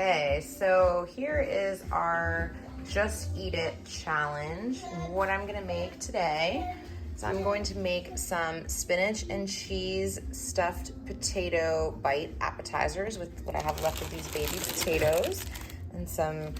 Okay, so here is our Just Eat It challenge. What I'm gonna make today is I'm going to make some spinach and cheese stuffed potato bite appetizers with what I have left of these baby potatoes and some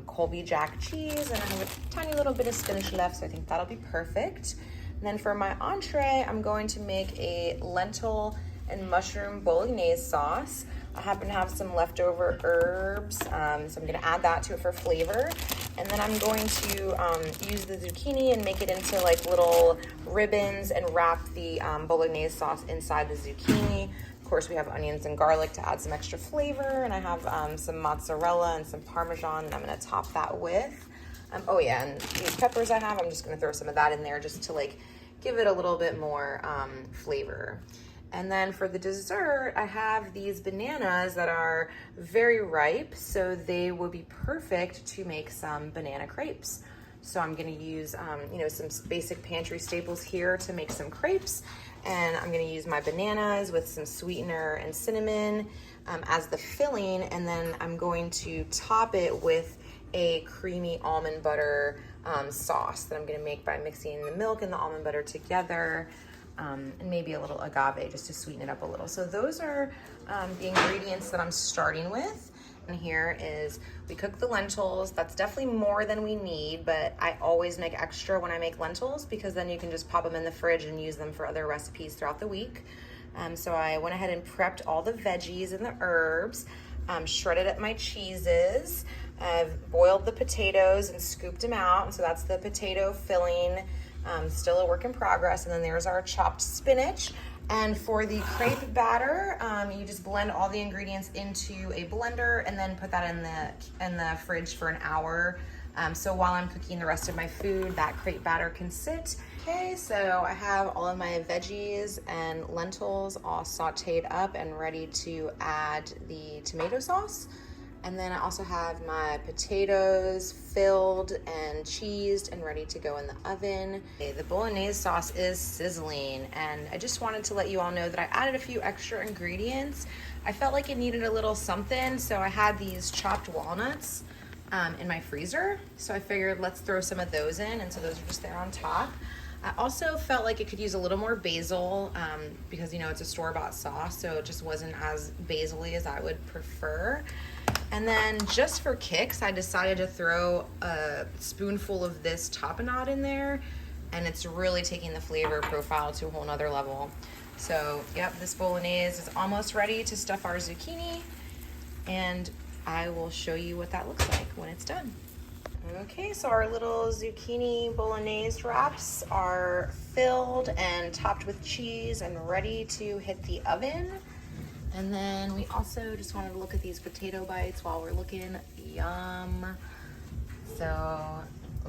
Colby Jack cheese, and I have a tiny little bit of spinach left, so I think that'll be perfect. And then for my entree, I'm going to make a lentil and mushroom bolognese sauce. I happen to have some leftover herbs, so I'm gonna add that to it for flavor. And then I'm going to use the zucchini and make it into like little ribbons and wrap the bolognese sauce inside the zucchini. Of course, we have onions and garlic to add some extra flavor, and I have some mozzarella and some Parmesan that I'm gonna top that with. Oh yeah, and these peppers I have, I'm just gonna throw some of that in there just to like give it a little bit more flavor. And then for the dessert, I have these bananas that are very ripe, so they will be perfect to make some banana crepes. So I'm gonna use some basic pantry staples here to make some crepes. And I'm gonna use my bananas with some sweetener and cinnamon as the filling. And then I'm going to top it with a creamy almond butter sauce that I'm gonna make by mixing the milk and the almond butter together. And maybe a little agave just to sweeten it up a little. So those are the ingredients that I'm starting with. And here is, we cook the lentils. That's definitely more than we need, but I always make extra when I make lentils because then you can just pop them in the fridge and use them for other recipes throughout the week. So I went ahead and prepped all the veggies and the herbs, shredded up my cheeses. I've boiled the potatoes and scooped them out. And so that's the potato filling. Still a work in progress. And then there's our chopped spinach. And for the crepe batter, you just blend all the ingredients into a blender and then put that in the fridge for an hour. So while I'm cooking the rest of my food, that crepe batter can sit. Okay, so I have all of my veggies and lentils all sauteed up and ready to add the tomato sauce. And then I also have my potatoes filled and cheesed and ready to go in the oven. Okay, the bolognese sauce is sizzling, and I just wanted to let you all know that I added a few extra ingredients. I felt like it needed a little something, so I had these chopped walnuts in my freezer. So I figured let's throw some of those in, and so those are just there on top. I also felt like it could use a little more basil because it's a store-bought sauce, so it just wasn't as basil-y as I would prefer. And then just for kicks, I decided to throw a spoonful of this tapenade in there, and it's really taking the flavor profile to a whole nother level. So yep, this bolognese is almost ready to stuff our zucchini, and I will show you what that looks like when it's done. Okay, so our little zucchini bolognese wraps are filled and topped with cheese and ready to hit the oven. And then we also just wanted to look at these potato bites while we're looking. Yum. So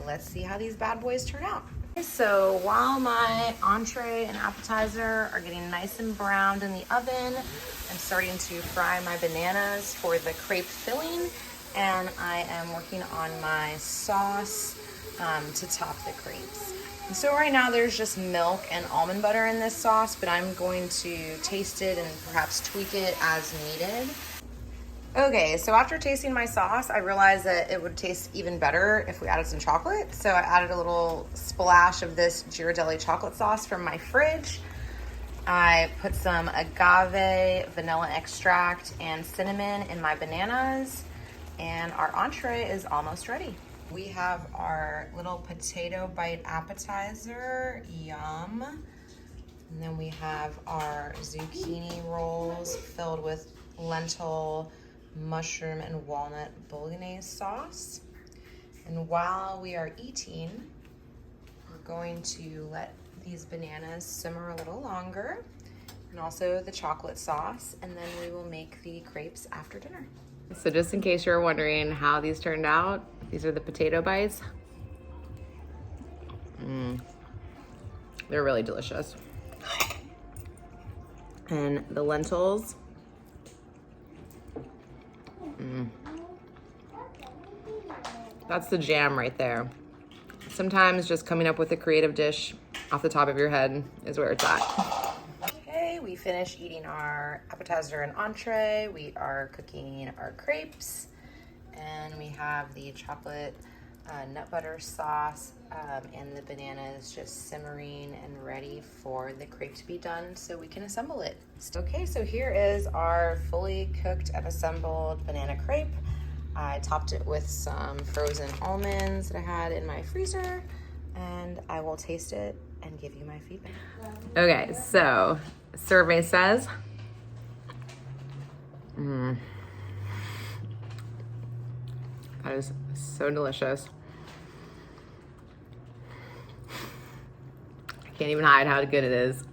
let's see how these bad boys turn out. So while my entree and appetizer are getting nice and browned in the oven, I'm starting to fry my bananas for the crepe filling. And I am working on my sauce to top the crepes. And so right now there's just milk and almond butter in this sauce, but I'm going to taste it and perhaps tweak it as needed. Okay, so after tasting my sauce, I realized that it would taste even better if we added some chocolate. So I added a little splash of this Ghirardelli chocolate sauce from my fridge. I put some agave, vanilla extract, and cinnamon in my bananas. And our entree is almost ready. We have our little potato bite appetizer, yum. And then we have our zucchini rolls filled with lentil, mushroom, and walnut bolognese sauce. And while we are eating, we're going to let these bananas simmer a little longer, and also the chocolate sauce, and then we will make the crepes after dinner. So just in case you're wondering how these turned out, these are the potato bites. They're really delicious. And the lentils. That's the jam right there. Sometimes just coming up with a creative dish off the top of your head is where it's at. Okay, we finished eating our appetizer and entree. We are cooking our crepes, and we have the chocolate nut butter sauce, and the banana is just simmering and ready for the crepe to be done so we can assemble it. Okay, so here is our fully cooked and assembled banana crepe. I topped it with some frozen almonds that I had in my freezer, and I will taste it and give you my feedback. Okay, so survey says, that is so delicious. I can't even hide how good it is.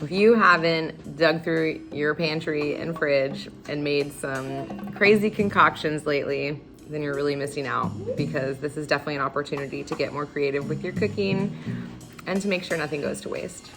If you haven't dug through your pantry and fridge and made some crazy concoctions lately, then you're really missing out, because this is definitely an opportunity to get more creative with your cooking and to make sure nothing goes to waste.